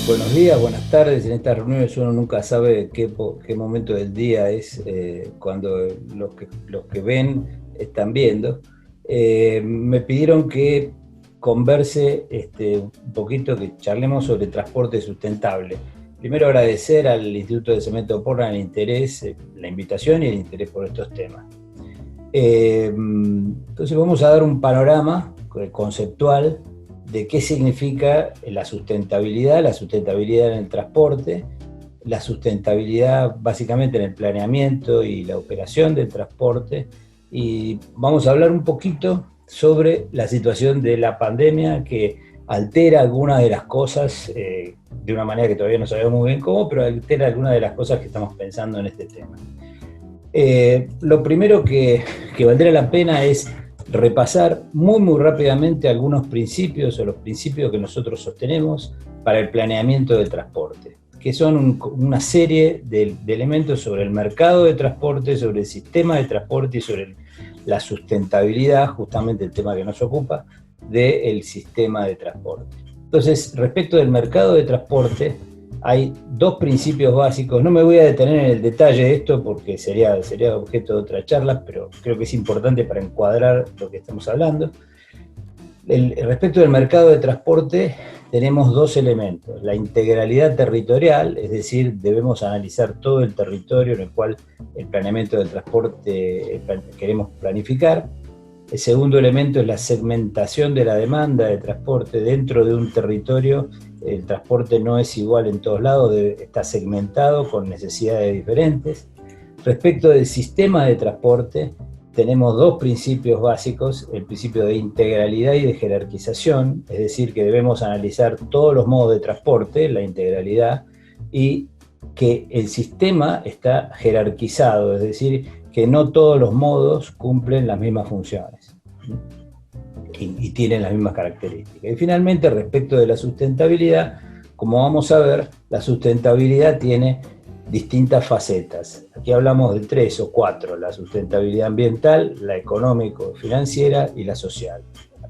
Buenos días, buenas tardes. En estas reuniones uno nunca sabe qué momento del día es cuando los que ven están viendo. Me pidieron que converse un poquito, que charlemos sobre transporte sustentable. Primero agradecer al Instituto de Cemento Portland el interés, la invitación y el interés por estos temas. Entonces vamos a dar un panorama conceptual de qué significa la sustentabilidad en el transporte, la sustentabilidad básicamente en el planeamiento y la operación del transporte, y vamos a hablar un poquito sobre la situación de la pandemia que altera algunas de las cosas de una manera que todavía no sabemos muy bien cómo, pero altera algunas de las cosas que estamos pensando en este tema. Lo primero que valdría la pena es repasar muy rápidamente algunos principios o los principios que nosotros sostenemos para el planeamiento del transporte, que son una serie de elementos sobre el mercado de transporte, sobre el sistema de transporte y sobre la sustentabilidad, justamente el tema que nos ocupa, del sistema de transporte. Entonces, respecto del mercado de transporte, hay dos principios básicos. No me voy a detener en el detalle de esto porque sería objeto de otra charla, pero creo que es importante para encuadrar lo que estamos hablando. Respecto del mercado de transporte, tenemos dos elementos. La integralidad territorial, es decir, debemos analizar todo el territorio en el cual el planeamiento del transporte queremos planificar. El segundo elemento es la segmentación de la demanda de transporte dentro de un territorio. El transporte no es igual en todos lados, está segmentado con necesidades diferentes. Respecto del sistema de transporte, tenemos dos principios básicos: el principio de integralidad y de jerarquización, es decir, que debemos analizar todos los modos de transporte, la integralidad, y que el sistema está jerarquizado, es decir, que no todos los modos cumplen las mismas funciones y tienen las mismas características. Y finalmente, respecto de la sustentabilidad, como vamos a ver, la sustentabilidad tiene distintas facetas. Aquí hablamos de 3 o 4: la sustentabilidad ambiental, la económico-financiera y la social.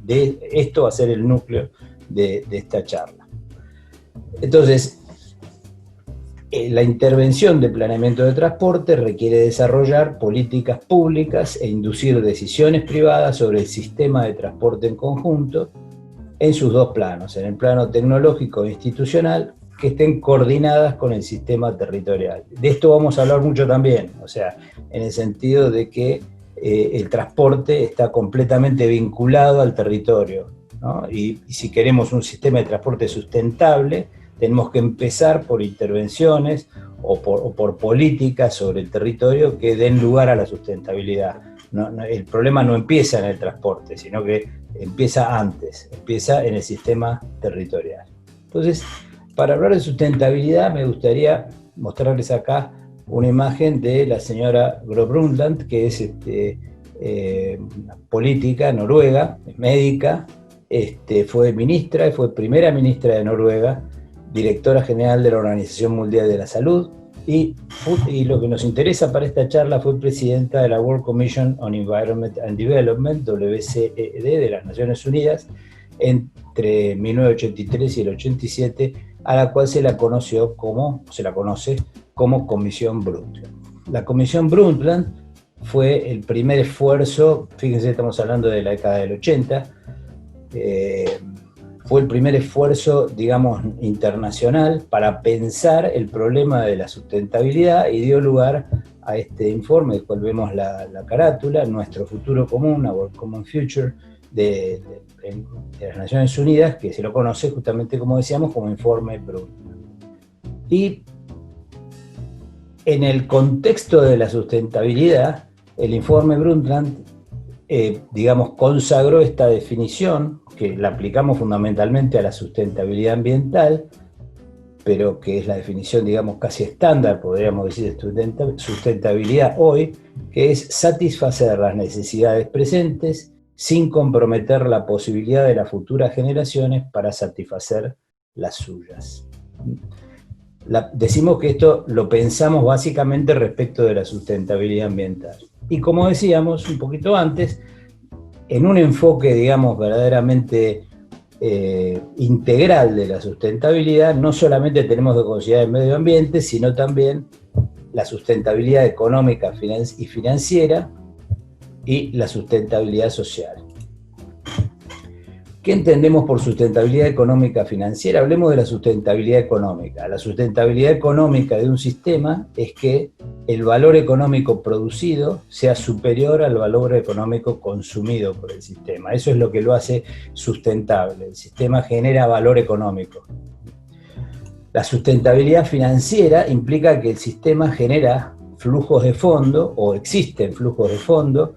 Esto va a ser el núcleo de esta charla. Entonces, la intervención de planeamiento de transporte requiere desarrollar políticas públicas e inducir decisiones privadas sobre el sistema de transporte en conjunto en sus dos planos: en el plano tecnológico e institucional, que estén coordinadas con el sistema territorial. De esto vamos a hablar mucho también, o sea, en el sentido de que el transporte está completamente vinculado al territorio, ¿no? Y si queremos un sistema de transporte sustentable, tenemos que empezar por intervenciones o por políticas sobre el territorio que den lugar a la sustentabilidad. El problema no empieza en el transporte, sino que empieza antes, empieza en el sistema territorial. Entonces, para hablar de sustentabilidad, me gustaría mostrarles acá una imagen de la señora Gro Brundtland, que es política noruega, es médica, fue ministra, fue primera ministra de Noruega, directora general de la Organización Mundial de la Salud, y lo que nos interesa para esta charla, fue presidenta de la World Commission on Environment and Development, WCED, de las Naciones Unidas, entre 1983 y el 87, a la cual se la conoce como Comisión Brundtland. La Comisión Brundtland fue el primer esfuerzo, fíjense, estamos hablando de la década del 80, fue el primer esfuerzo, digamos, internacional para pensar el problema de la sustentabilidad, y dio lugar a este informe, del cual vemos la carátula: Nuestro futuro común, Our Common Future, de las Naciones Unidas, que se lo conoce justamente, como decíamos, como Informe Brundtland. Y en el contexto de la sustentabilidad, el Informe Brundtland, digamos, consagró esta definición, que la aplicamos fundamentalmente a la sustentabilidad ambiental, pero que es la definición, digamos, casi estándar, podríamos decir, de sustentabilidad hoy, que es satisfacer las necesidades presentes sin comprometer la posibilidad de las futuras generaciones para satisfacer las suyas. Decimos que esto lo pensamos básicamente respecto de la sustentabilidad ambiental. Y como decíamos un poquito antes, en un enfoque, digamos, verdaderamente integral de la sustentabilidad, no solamente tenemos que considerar el medio ambiente, sino también la sustentabilidad económica y financiera y la sustentabilidad social. ¿Qué entendemos por sustentabilidad económica financiera? Hablemos de la sustentabilidad económica. La sustentabilidad económica de un sistema es que el valor económico producido sea superior al valor económico consumido por el sistema. Eso es lo que lo hace sustentable. El sistema genera valor económico. La sustentabilidad financiera implica que el sistema genera flujos de fondo, o existen flujos de fondos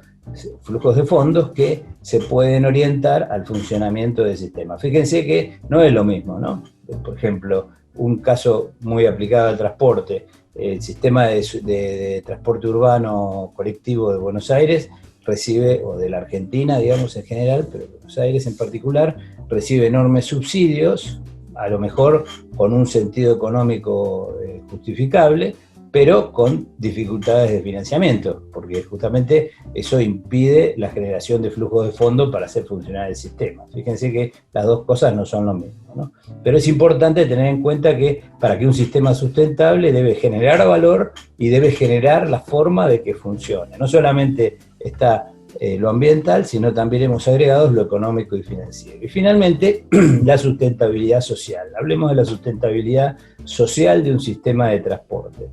que se pueden orientar al funcionamiento del sistema. Fíjense que no es lo mismo, ¿no? Por ejemplo, un caso muy aplicado al transporte, el sistema de transporte urbano colectivo de Buenos Aires recibe, o de la Argentina, digamos en general, pero Buenos Aires en particular, recibe enormes subsidios, a lo mejor con un sentido económico justificable, pero con dificultades de financiamiento, porque justamente eso impide la generación de flujos de fondo para hacer funcionar el sistema. Fíjense que las dos cosas no son lo mismo, ¿no? Pero es importante tener en cuenta que para que un sistema sustentable debe generar valor y debe generar la forma de que funcione. No solamente está lo ambiental, sino también hemos agregado lo económico y financiero. Y finalmente, la sustentabilidad social. Hablemos de la sustentabilidad social de un sistema de transporte.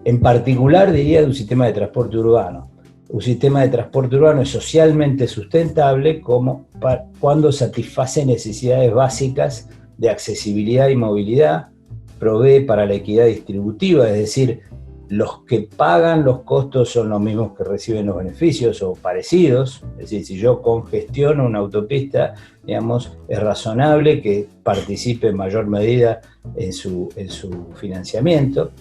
En particular, diría, de un sistema de transporte urbano. Un sistema de transporte urbano es socialmente sustentable cuando satisface necesidades básicas de accesibilidad y movilidad, provee para la equidad distributiva, es decir, los que pagan los costos son los mismos que reciben los beneficios o parecidos. Es decir, si yo congestiono una autopista, digamos, es razonable que participe en mayor medida en su financiamiento.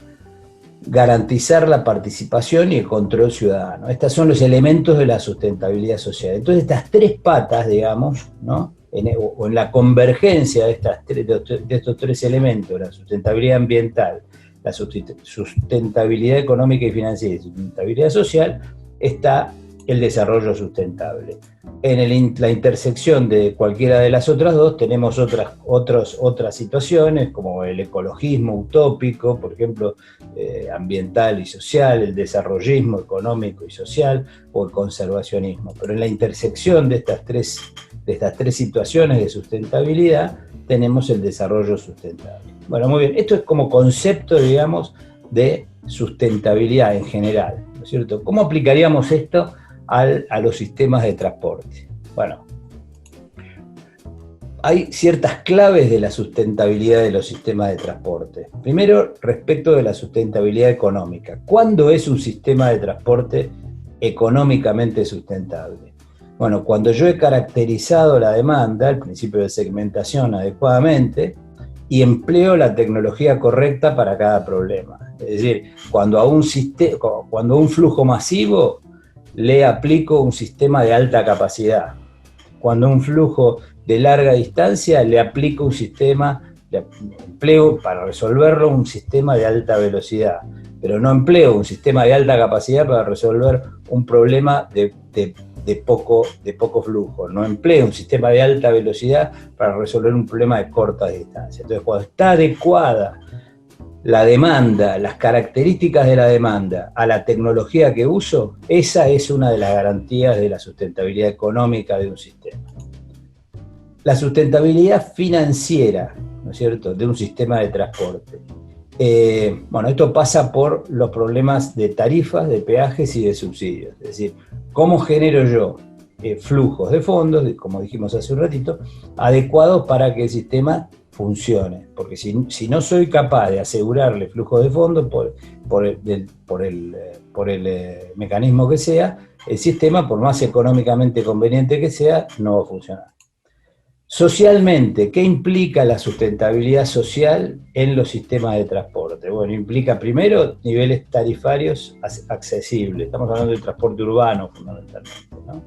Garantizar la participación y el control ciudadano. Estos son los elementos de la sustentabilidad social. Entonces, estas tres patas, digamos, ¿no? En la convergencia de estos tres elementos, la sustentabilidad ambiental, la sustentabilidad económica y financiera y sustentabilidad social, está el desarrollo sustentable. En la intersección de cualquiera de las otras dos tenemos otras situaciones, como el ecologismo utópico, por ejemplo, ambiental y social, el desarrollismo económico y social, o el conservacionismo. Pero en la intersección de estas tres situaciones de sustentabilidad tenemos el desarrollo sustentable. Bueno, muy bien, esto es como concepto, digamos, de sustentabilidad en general, ¿no es cierto? ¿Cómo aplicaríamos esto a los sistemas de transporte? Bueno, hay ciertas claves de la sustentabilidad de los sistemas de transporte. Primero, respecto de la sustentabilidad económica. ¿Cuándo es un sistema de transporte económicamente sustentable? Bueno, cuando yo he caracterizado la demanda, el principio de segmentación adecuadamente, y empleo la tecnología correcta para cada problema. Es decir, cuando a un flujo masivo le aplico un sistema de alta capacidad. Cuando a un flujo de larga distancia le aplico un sistema, empleo para resolverlo un sistema de alta velocidad. Pero no empleo un sistema de alta capacidad para resolver un problema de poco flujo. No empleo un sistema de alta velocidad para resolver un problema de corta distancia. Entonces, cuando está adecuada la demanda, las características de la demanda a la tecnología que uso, esa es una de las garantías de la sustentabilidad económica de un sistema. La sustentabilidad financiera, ¿no es cierto?, de un sistema de transporte. Bueno, esto pasa por los problemas de tarifas, de peajes y de subsidios. Es decir, ¿cómo genero yo flujos de fondos, como dijimos hace un ratito, adecuados para que el sistema funcione? Porque si no soy capaz de asegurarle flujos de fondos por el mecanismo que sea, el sistema, por más económicamente conveniente que sea, no va a funcionar. Socialmente, ¿qué implica la sustentabilidad social en los sistemas de transporte? Bueno, implica primero niveles tarifarios accesibles. Estamos hablando del transporte urbano fundamentalmente, ¿no?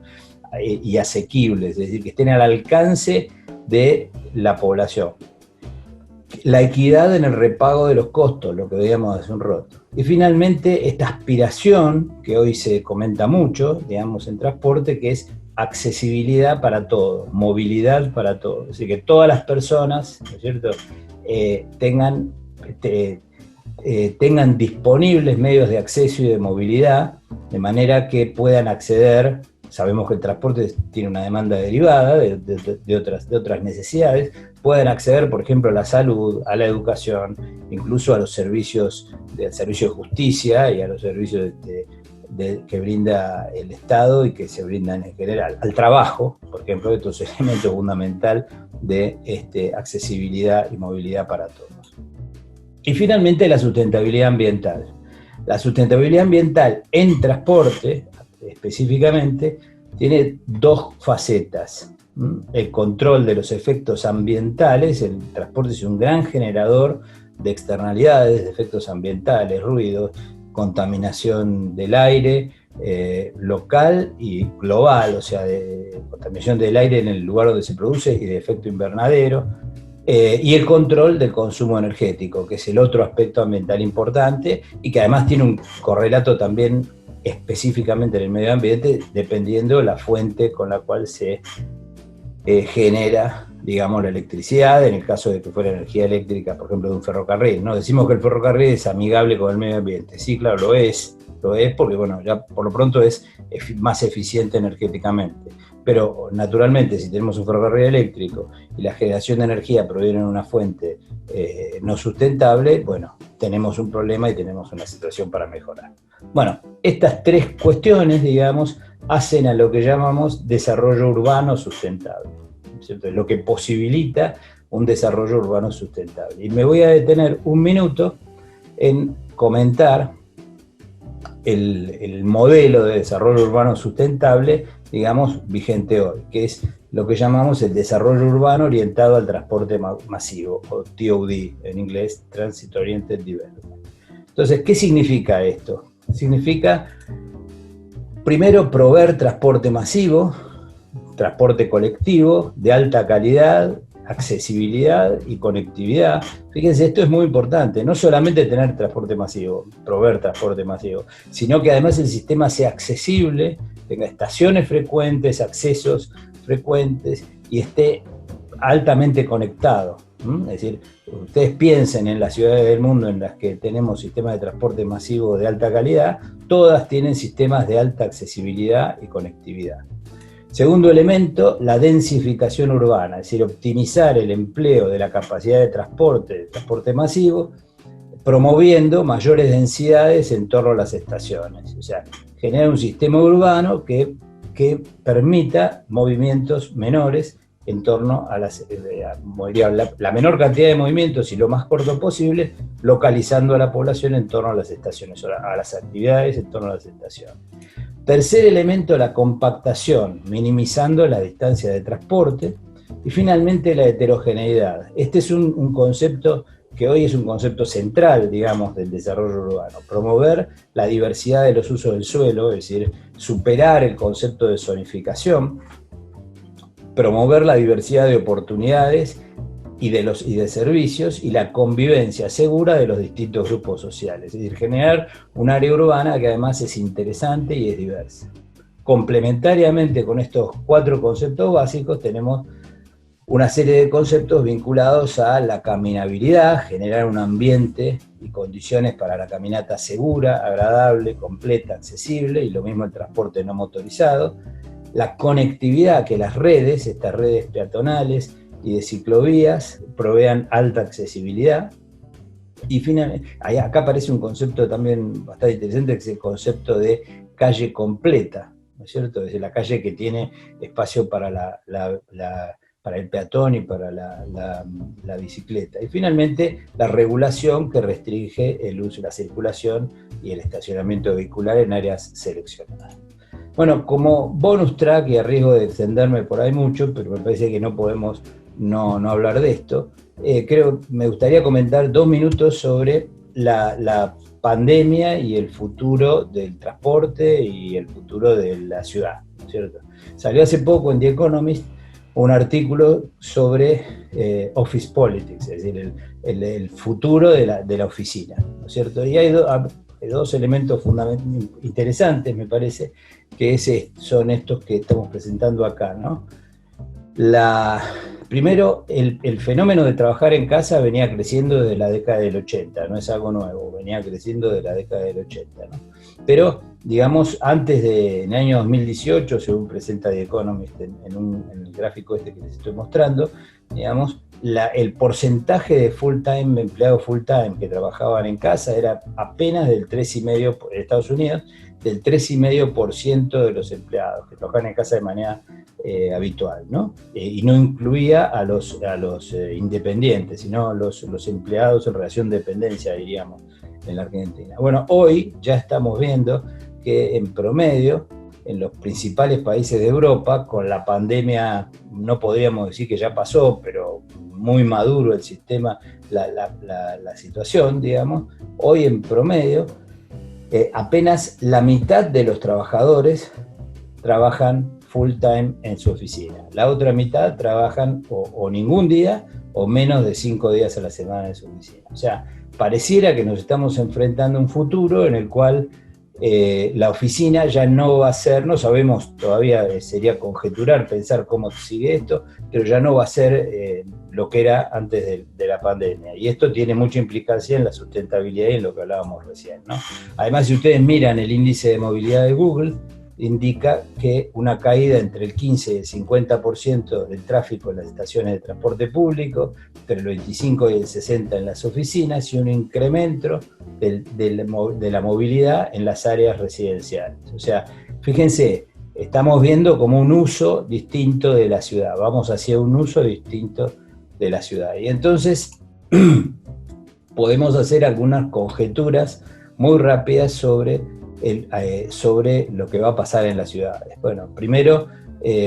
Y asequibles, es decir, que estén al alcance de la población. La equidad en el repago de los costos, lo que veíamos hace un rato. Y finalmente, esta aspiración, que hoy se comenta mucho, digamos, en transporte, que es accesibilidad para todo, movilidad para todo. Es decir, que todas las personas, ¿no es cierto?, tengan disponibles medios de acceso y de movilidad, de manera que puedan acceder. Sabemos que el transporte tiene una demanda derivada de otras necesidades, pueden acceder, por ejemplo, a la salud, a la educación, incluso a los servicios del servicio de justicia y a los servicios que brinda el Estado y que se brindan en general, al trabajo, por ejemplo, esto es un elemento fundamental de accesibilidad y movilidad para todos. Y finalmente la sustentabilidad ambiental. La sustentabilidad ambiental en transporte, específicamente, tiene dos facetas. El control de los efectos ambientales. El transporte es un gran generador de externalidades, de efectos ambientales, ruidos, contaminación del aire local y global, o sea, de contaminación del aire en el lugar donde se produce y de efecto invernadero, y el control del consumo energético, que es el otro aspecto ambiental importante y que además tiene un correlato también específicamente en el medio ambiente, dependiendo de la fuente con la cual se genera, digamos, la electricidad, en el caso de que fuera energía eléctrica, por ejemplo, de un ferrocarril, ¿no? Decimos que el ferrocarril es amigable con el medio ambiente. Sí, claro, lo es porque, bueno, ya por lo pronto es más eficiente energéticamente. Pero, naturalmente, si tenemos un ferrocarril eléctrico y la generación de energía proviene de una fuente no sustentable, bueno, tenemos un problema y tenemos una situación para mejorar. Bueno, estas tres cuestiones, digamos, hacen a lo que llamamos desarrollo urbano sustentable, ¿cierto? Lo que posibilita un desarrollo urbano sustentable. Y me voy a detener un minuto en comentar el modelo de desarrollo urbano sustentable, digamos, vigente hoy, que es lo que llamamos el desarrollo urbano orientado al transporte masivo, o TOD en inglés, Transit Oriented Development. Entonces, ¿qué significa esto? Significa, primero, proveer transporte masivo, transporte colectivo, de alta calidad, accesibilidad y conectividad. Fíjense, esto es muy importante, no solamente tener transporte masivo, proveer transporte masivo, sino que además el sistema sea accesible, tenga estaciones frecuentes, accesos frecuentes y esté altamente conectado. Es decir, ustedes piensen en las ciudades del mundo en las que tenemos sistemas de transporte masivo de alta calidad, todas tienen sistemas de alta accesibilidad y conectividad. Segundo elemento, la densificación urbana, es decir, optimizar el empleo de la capacidad de transporte masivo, promoviendo mayores densidades en torno a las estaciones. O sea, generar un sistema urbano que permita movimientos menores en torno a la menor cantidad de movimientos y lo más corto posible, localizando a la población en torno a las estaciones, a las actividades en torno a las estaciones. Tercer elemento, la compactación, minimizando la distancia de transporte. Y finalmente, la heterogeneidad. Este es un concepto que hoy es un concepto central, digamos, del desarrollo urbano. Promover la diversidad de los usos del suelo, es decir, superar el concepto de zonificación, promover la diversidad de oportunidades y de servicios y la convivencia segura de los distintos grupos sociales. Es decir, generar un área urbana que además es interesante y es diversa. Complementariamente con estos cuatro conceptos básicos tenemos una serie de conceptos vinculados a la caminabilidad, generar un ambiente y condiciones para la caminata segura, agradable, completa, accesible, y lo mismo el transporte no motorizado. La conectividad, que las redes, estas redes peatonales y de ciclovías, provean alta accesibilidad. Y finalmente, acá aparece un concepto también bastante interesante, que es el concepto de calle completa, ¿no es cierto? Es decir, la calle que tiene espacio para para el peatón y para la bicicleta. Y finalmente, la regulación que restringe el uso, la circulación y el estacionamiento vehicular en áreas seleccionadas. Bueno, como bonus track, y a riesgo de extenderme por ahí mucho, pero me parece que no podemos no hablar de esto, me gustaría comentar 2 minutos sobre la pandemia y el futuro del transporte y el futuro de la ciudad, ¿cierto? Salió hace poco en The Economist un artículo sobre office politics, es decir, el futuro de la oficina, ¿no es cierto? Y hay dos elementos interesantes, me parece, que son estos que estamos presentando acá, ¿no? Primero, el fenómeno de trabajar en casa venía creciendo desde la década del 80, no es algo nuevo, venía creciendo desde la década del 80, ¿no? Pero, digamos, en el año 2018, según presenta The Economist en el gráfico este que les estoy mostrando, digamos, el porcentaje de empleados full-time que trabajaban en casa era apenas del 3,5% en Estados Unidos, del 3,5% de los empleados que trabajaban en casa de manera habitual, ¿no? Y no incluía a los independientes, sino los empleados en relación de dependencia, diríamos, en la Argentina. Bueno, hoy ya estamos viendo que en promedio, en los principales países de Europa, con la pandemia, no podríamos decir que ya pasó, pero muy maduro el sistema, la situación, digamos, hoy en promedio, apenas la mitad de los trabajadores trabajan full time en su oficina. La otra mitad trabajan o ningún día o menos de 5 días a la semana en su oficina. O sea, pareciera que nos estamos enfrentando a un futuro en el cual la oficina ya no va a ser, no sabemos todavía, sería conjeturar, pensar cómo sigue esto, pero ya no va a ser lo que era antes de la pandemia. Y esto tiene mucha implicancia en la sustentabilidad y en lo que hablábamos recién, ¿no? Además, si ustedes miran el índice de movilidad de Google, indica que una caída entre el 15 y el 50% del tráfico en las estaciones de transporte público, entre el 25 y el 60% en las oficinas, y un incremento de la movilidad en las áreas residenciales. O sea, fíjense, estamos viendo como un uso distinto de la ciudad, vamos hacia un uso distinto de la ciudad. Y entonces podemos hacer algunas conjeturas muy rápidas sobre lo que va a pasar en las ciudades. Bueno, primero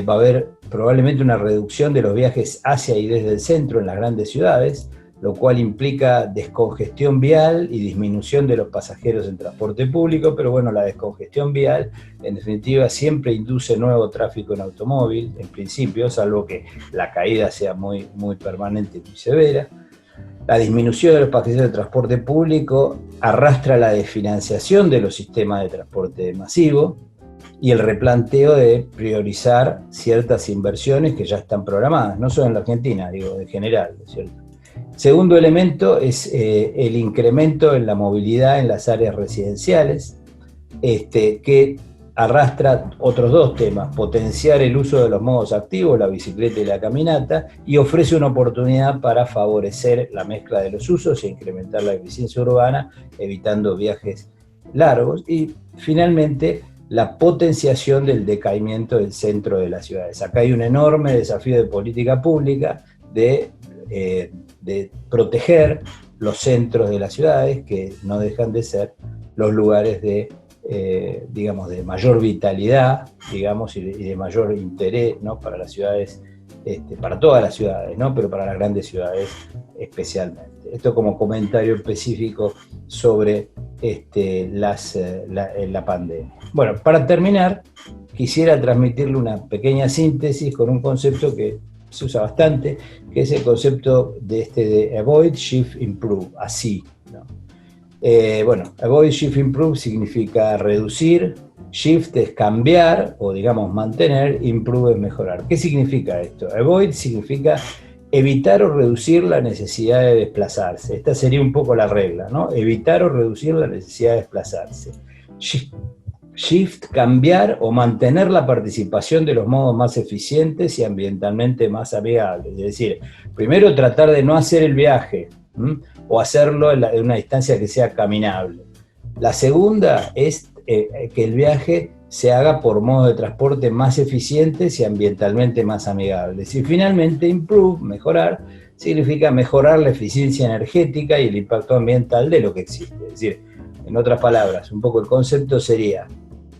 va a haber probablemente una reducción de los viajes hacia y desde el centro en las grandes ciudades, lo cual implica descongestión vial y disminución de los pasajeros en transporte público, pero bueno, la descongestión vial en definitiva siempre induce nuevo tráfico en automóvil, en principio, salvo que la caída sea muy, muy permanente y muy severa. La disminución de los pasajeros de transporte público arrastra la desfinanciación de los sistemas de transporte masivo y el replanteo de priorizar ciertas inversiones que ya están programadas, no solo en la Argentina, digo, en general, ¿cierto? Segundo elemento es el incremento en la movilidad en las áreas residenciales, que arrastra otros dos temas: potenciar el uso de los modos activos, la bicicleta y la caminata, y ofrece una oportunidad para favorecer la mezcla de los usos e incrementar la eficiencia urbana, evitando viajes largos. Y finalmente, la potenciación del decaimiento del centro de las ciudades. Acá hay un enorme desafío de política pública de proteger los centros de las ciudades, que no dejan de ser los lugares de mayor vitalidad, digamos, y de mayor interés, ¿no? Para las ciudades, para todas las ciudades, ¿no? Pero para las grandes ciudades especialmente. Esto como comentario específico sobre la pandemia. Bueno, para terminar, quisiera transmitirle una pequeña síntesis con un concepto que se usa bastante, que es el concepto de Avoid, Shift, Improve, así, ¿no? Avoid, Shift, Improve significa reducir, Shift es cambiar o digamos mantener, Improve es mejorar. ¿Qué significa esto? Avoid significa evitar o reducir la necesidad de desplazarse. Esta sería un poco la regla, ¿no? Evitar o reducir la necesidad de desplazarse. Shift, cambiar o mantener la participación de los modos más eficientes y ambientalmente más amigables. Es decir, primero tratar de no hacer el viaje, o hacerlo en una distancia que sea caminable. La segunda es que el viaje se haga por modos de transporte más eficientes y ambientalmente más amigables. Y finalmente, improve, mejorar, significa mejorar la eficiencia energética y el impacto ambiental de lo que existe. Es decir, en otras palabras, un poco el concepto sería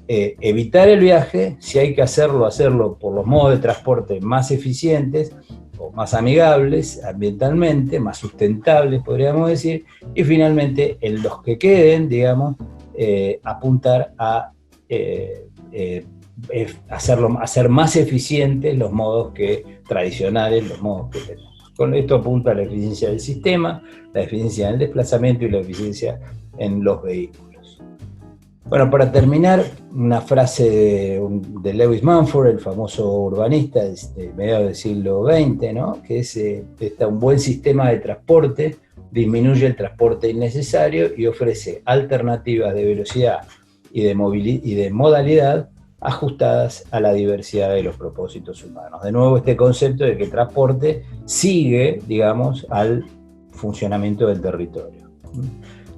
evitar el viaje, si hay que hacerlo por los modos de transporte más eficientes o más amigables ambientalmente, más sustentables, podríamos decir, y finalmente en los que queden, digamos, apuntar a hacer más eficientes los modos tradicionales, los modos que tenemos. Con esto apunta a la eficiencia del sistema, la eficiencia en el desplazamiento y la eficiencia en los vehículos. Bueno, para terminar, una frase de Lewis Mumford, el famoso urbanista de mediados del siglo XX, ¿no? Que es, un buen sistema de transporte disminuye el transporte innecesario y ofrece alternativas de velocidad y de modalidad ajustadas a la diversidad de los propósitos humanos. De nuevo, este concepto de que el transporte sigue, digamos, al funcionamiento del territorio.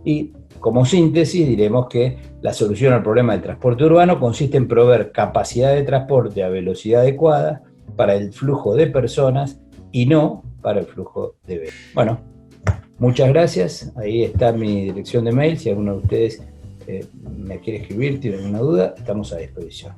Y como síntesis diremos que la solución al problema del transporte urbano consiste en proveer capacidad de transporte a velocidad adecuada para el flujo de personas y no para el flujo de bienes. Bueno, muchas gracias. Ahí está mi dirección de mail. Si alguno de ustedes me quiere escribir, tiene alguna duda, estamos a disposición.